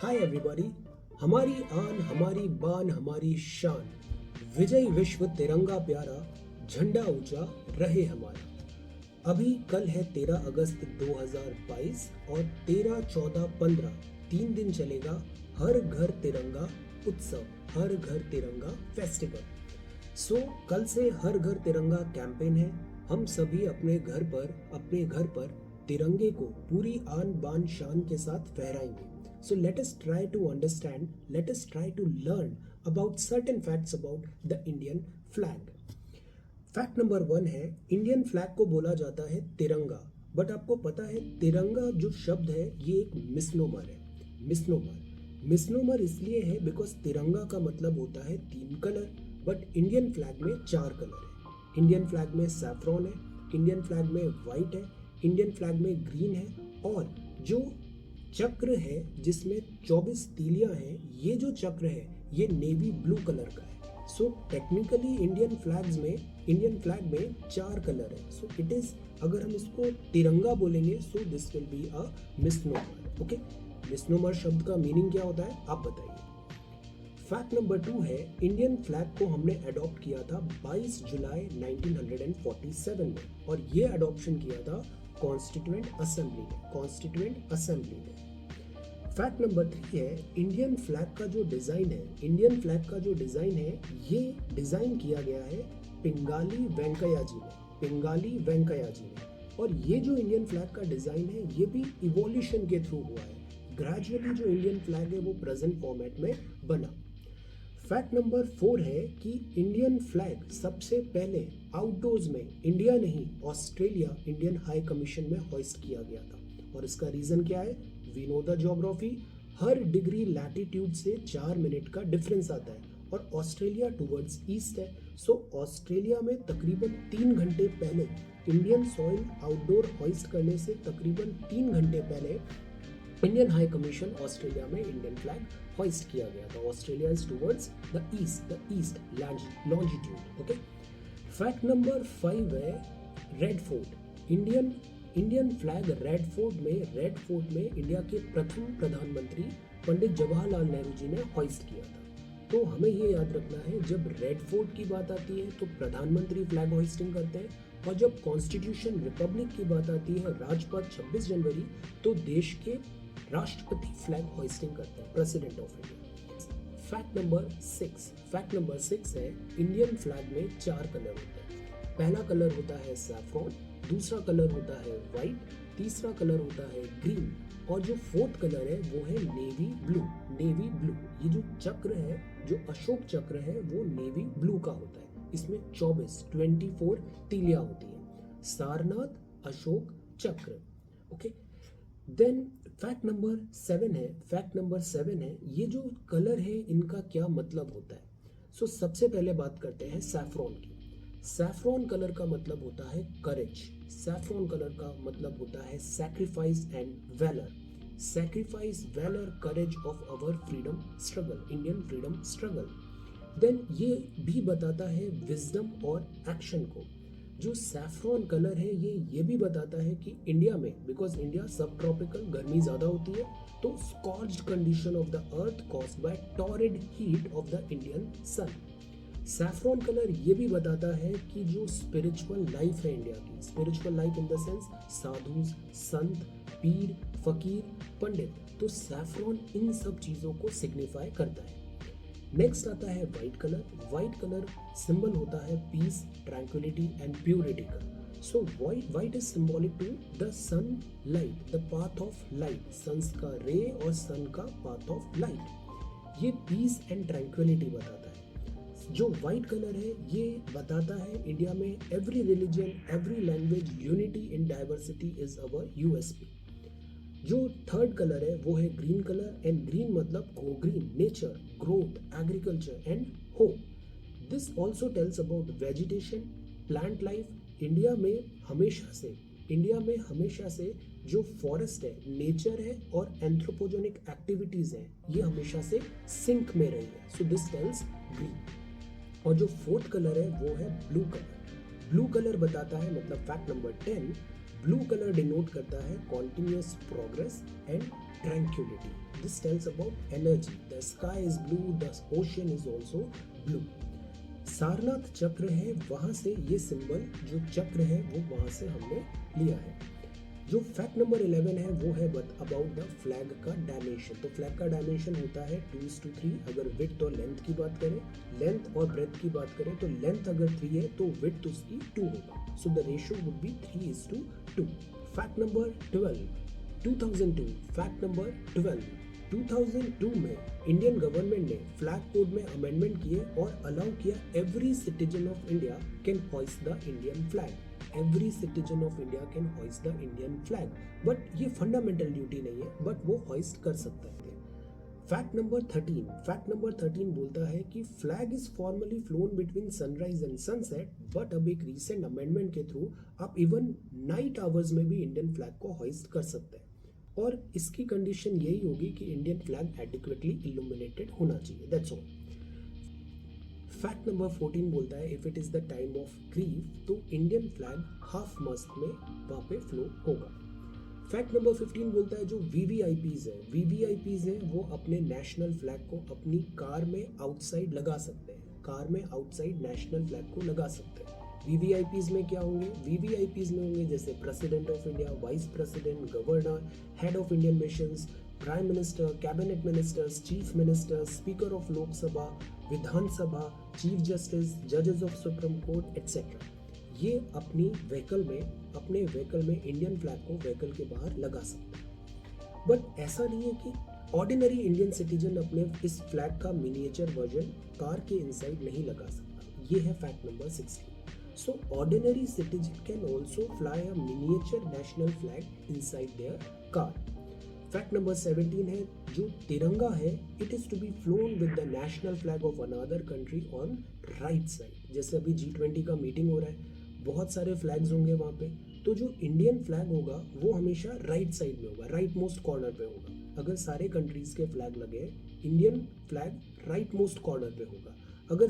Hi everybody. हमारी आन हमारी बान हमारी शान, विजय विश्व तिरंगा प्यारा, झंडा ऊंचा रहे हमारा। अभी कल है 13 अगस्त 2022 और 13, 14, 15 3 दिन चलेगा हर घर तिरंगा उत्सव, हर घर तिरंगा फेस्टिवल। कल से हर घर तिरंगा कैंपेन है। हम सभी अपने घर पर तिरंगे को पूरी आन बान शान के साथ फहराएंगे। So let us try to understand, let us try to learn about certain facts about the Indian flag. Fact number 1 है, इंडियन फ्लैग को बोला जाता है तिरंगा। बट आपको पता है तिरंगा जो शब्द है ये एक मिसनोमर है। मिसनोमर इसलिए है बिकॉज तिरंगा का मतलब होता है 3 कलर, बट इंडियन फ्लैग में 4 कलर है। इंडियन फ्लैग में सैफ्रॉन है, इंडियन फ्लैग में वाइट है, इंडियन फ्लैग में ग्रीन है, और जो चक्र है जिसमें 24 तीलियां हैं, ये जो चक्र है ये नेवी ब्लू कलर का है। सो टेक्निकली इंडियन फ्लैग में 4 कलर है। सो इट इज, अगर हम इसको तिरंगा बोलेंगे so this will be a misnomer. Okay, misnomer शब्द का मीनिंग क्या होता है आप बताइए। फैक्ट नंबर 2 है, इंडियन फ्लैग को हमने अडॉप्ट किया था 22 जुलाई 1947 में, और ये अडॉप्शन किया था कॉन्स्टिट्यूएंट असेंबली में। फैक्ट नंबर 3 है, इंडियन फ्लैग का जो डिजाइन है ये डिजाइन किया गया है पिंगाली वेंकैया जी ने। और ये जो इंडियन फ्लैग का डिजाइन है ये भी इवोल्यूशन के थ्रू हुआ है। ग्रेजुअली जो इंडियन फ्लैग है वो प्रेजेंट फॉर्मेट में बना। फैक्ट नंबर 4 है कि इंडियन फ्लैग सबसे पहले आउटडोर्स में इंडिया नहीं ऑस्ट्रेलिया इंडियन हाई कमीशन में होइस्ट किया गया था। और इसका रीजन क्या है, वी नो द ज्योग्राफी, हर डिग्री लैटिट्यूड से 4 मिनट का डिफरेंस आता है और ऑस्ट्रेलिया टुवर्ड्स ईस्ट है। सो ऑस्ट्रेलिया में तकरीबन 3 घंटे पहले इंडियन सॉइल आउटडोर होइस्ट करने से तकरीबन 3 घंटे पहले इंडियन हाई कमीशन ऑस्ट्रेलिया में इंडियन फ्लैग होइस्ट किया गया था। Australia is towards the east longitude. Okay, fact number 5 है, red fort. Indian flag red fort में इंडिया के प्रथम प्रधानमंत्री पंडित जवाहरलाल नेहरू जी ने होइस्ट किया था। तो हमें ये याद रखना है, जब रेड फोर्ट की बात आती है तो प्रधानमंत्री फ्लैग होइस्टिंग करते हैं, और जब कॉन्स्टिट्यूशन रिपब्लिक की बात आती है राजपथ 26 जनवरी तो देश के राष्ट्रपति फ्लैग होइस्टिंग करते हैं, president of India. Fact number 6 है, इंडियन फ्लैग में 4 कलर होते हैं। पहला कलर होता है सैफ्रॉन, दूसरा कलर होता है वाइट, तीसरा कलर होता है ग्रीन, और जो 4th कलर है वो है नेवी ब्लू। ये जो चक्र है, जो अशोक चक्र है वो नेवी ब्लू का होता है। इसमें 24 तीलियां होती है, सारनाथ अशोक चक्र। ओके, देन फैक्ट नंबर 7 है, ये जो कलर है इनका क्या मतलब होता है। सबसे पहले बात करते हैं सैफ्रॉन की। सैफ्रॉन कलर का मतलब होता है करेज, सैफ्रॉन कलर का मतलब होता है sacrifice and valour, courage of our freedom struggle, Indian freedom struggle. Then ये भी बताता है विजडम और एक्शन को। जो सैफ्रॉन कलर है ये भी बताता है कि इंडिया में, बिकॉज इंडिया सब ट्रॉपिकल, गर्मी ज़्यादा होती है, तो scorched condition of the earth caused by torrid heat of the Indian sun. Saffron colour ये भी बताता है कि जो स्पिरिचुअल लाइफ है इंडिया की, spiritual life in the sense sadhu, sant, pir, फकीर, पंडित, तो सैफ्रॉन इन सब चीज़ों को सिग्निफाई करता है। नेक्स्ट आता है व्हाइट कलर सिंबल होता है पीस, ट्रैंक्विलिटी एंड प्योरिटी का। So white is symbolic to the sun light, the path of light, sun's का रे और सन का पाथ ऑफ लाइट। ये पीस एंड ट्रैंक्विलिटी बताता है। जो व्हाइट कलर है ये बताता है इंडिया में every religion, every language, unity in diversity is our USP. जो 3rd कलर है वो है ग्रीन कलर, एंड ग्रीन मतलब go green, nature, growth, agriculture and hope. This also tells about vegetation, plant life. India में हमेशा से जो forest है, नेचर है और एंथ्रोपोजेनिक एक्टिविटीज है, ये हमेशा से सिंक में रही है। So this tells green. और जो 4th कलर है वो है ब्लू कलर बताता है, मतलब fact number 10, blue colour denote करता है continuous progress and tranquillity. This tells about energy. The sky is blue, the ocean is also blue. Sarnath चक्र है, वहां से ये सिंबल जो चक्र है वो वहां से हमने लिया है। जो फैक्ट नंबर 11 है वो है अबाउट द फ्लैग का डायमेंशन। तो फ्लैग का डायमेंशन होता है 2:3। अगर विड्थ और लेंथ की बात करें, लेंथ और ब्रेथ की बात करें, तो लेंथ अगर 3 है तो विड्थ उसकी 2 होगा। So the ratio would be 3:2। Fact number 12, 2002। Fact number 12, 2002 में इंडियन गवर्नमेंट ने फ्लैग कोड में अमेंडमेंट किए और अलाउ किया every citizen of India can hoist the Indian flag. Every citizen of India can hoist the Indian flag, but ये fundamental duty नहीं है, but वो हॉइस्ट कर सकते हैं। फैक्ट नंबर 13, फैक्ट नंबर 13 बोलता है कि flag is formally phloem between sunrise and sunset, but अब एक रिसेंट अमेंडमेंट के थ्रू आप इवन नाइट आवर्स में भी इंडियन फ्लैग को हॉइस्ट कर सकते हैं। और इसकी कंडीशन यही होगी कि इंडियन फ्लैग एडिक्वेटली इल्यूमिनेटेड होना चाहिए। That's all. फैक्ट नंबर 14 बोलता है if it is the time of grief तो इंडियन फ्लैग हाफ मस्ट में वहां पे फ्लो होगा। फैक्ट नंबर 15 बोलता है जो वीवीआईपीज है वो अपने नेशनल फ्लैग को अपनी कार में आउटसाइड लगा सकते हैं। कार में आउटसाइड नेशनल फ्लैग को लगा सकते हैं। वीवीआईपीज में क्या होंगे? वीवीआईपीज में होंगे जैसे president of India, vice president, governor, head of Indian missions, prime minister, cabinet ministers, chief minister, speaker of Lok Sabha, Vidhan Sabha, chief justice, जजेस ऑफ सुप्रीम कोर्ट एक्सेट्रा। ये अपने व्हीकल में इंडियन फ्लैग को व्हीकल के बाहर लगा सकते हैं। बट ऐसा नहीं है कि ऑर्डिनरी इंडियन सिटीजन अपने इस फ्लैग का मिनिएचर वर्जन कार के इनसाइड नहीं लगा सकता। ये है fact number 16। So ordinary citizen can also fly a miniature national flag inside their car. Fact number 17 है जो तिरंगा है it is to be flown with the national flag of another country on right side. जैसे अभी G20 का meeting हो रहा है, बहुत सारे फ्लैग्स होंगे वहाँ पे, तो जो इंडियन फ्लैग होगा वो हमेशा राइट साइड में होगा, राइट मोस्ट कॉर्नर पे होगा। अगर सारे कंट्रीज के फ्लैग लगे हैं, Indian flag right most corner पे होगा। अगर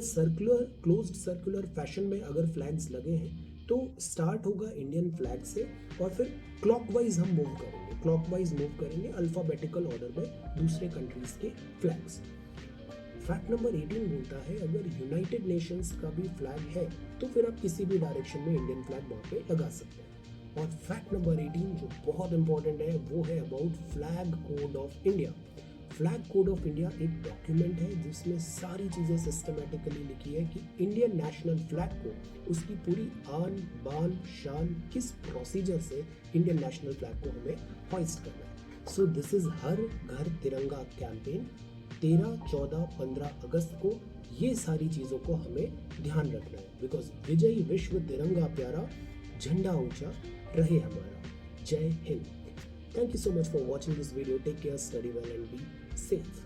क्लोज्ड सर्कुलर फैशन में अगर फ्लैग्स लगे हैं तो स्टार्ट होगा इंडियन फ्लैग से और फिर क्लॉकवाइज हम मूव करेंगे अल्फाबेटिकल ऑर्डर में दूसरे कंट्रीज के फ्लैग्स। फैक्ट नंबर 18 बोलता है अगर यूनाइटेड नेशंस का भी फ्लैग है तो फिर आप किसी भी डायरेक्शन में इंडियन फ्लैग वहाँ पे लगा सकते हैं। और फैक्ट नंबर 18 जो बहुत इंपॉर्टेंट है वो है about flag code of India. Flag code of India एक डॉक्यूमेंट है जिसमें सारी चीज़ें सिस्टमेटिकली लिखी है कि इंडियन नेशनल फ्लैग को उसकी पूरी आन बान शान किस प्रोसीजर से इंडियन नेशनल फ्लैग को हमें हॉइस्ट करना है। सो दिस इज हर घर तिरंगा कैंपेन 13, 14, 15 अगस्त को ये सारी चीज़ों को हमें ध्यान रखना है बिकॉज विजयी विश्व तिरंगा प्यारा, झंडा ऊंचा रहे हमारा। जय Hind. Thank you so much for watching this video. Take care, study well and be safe.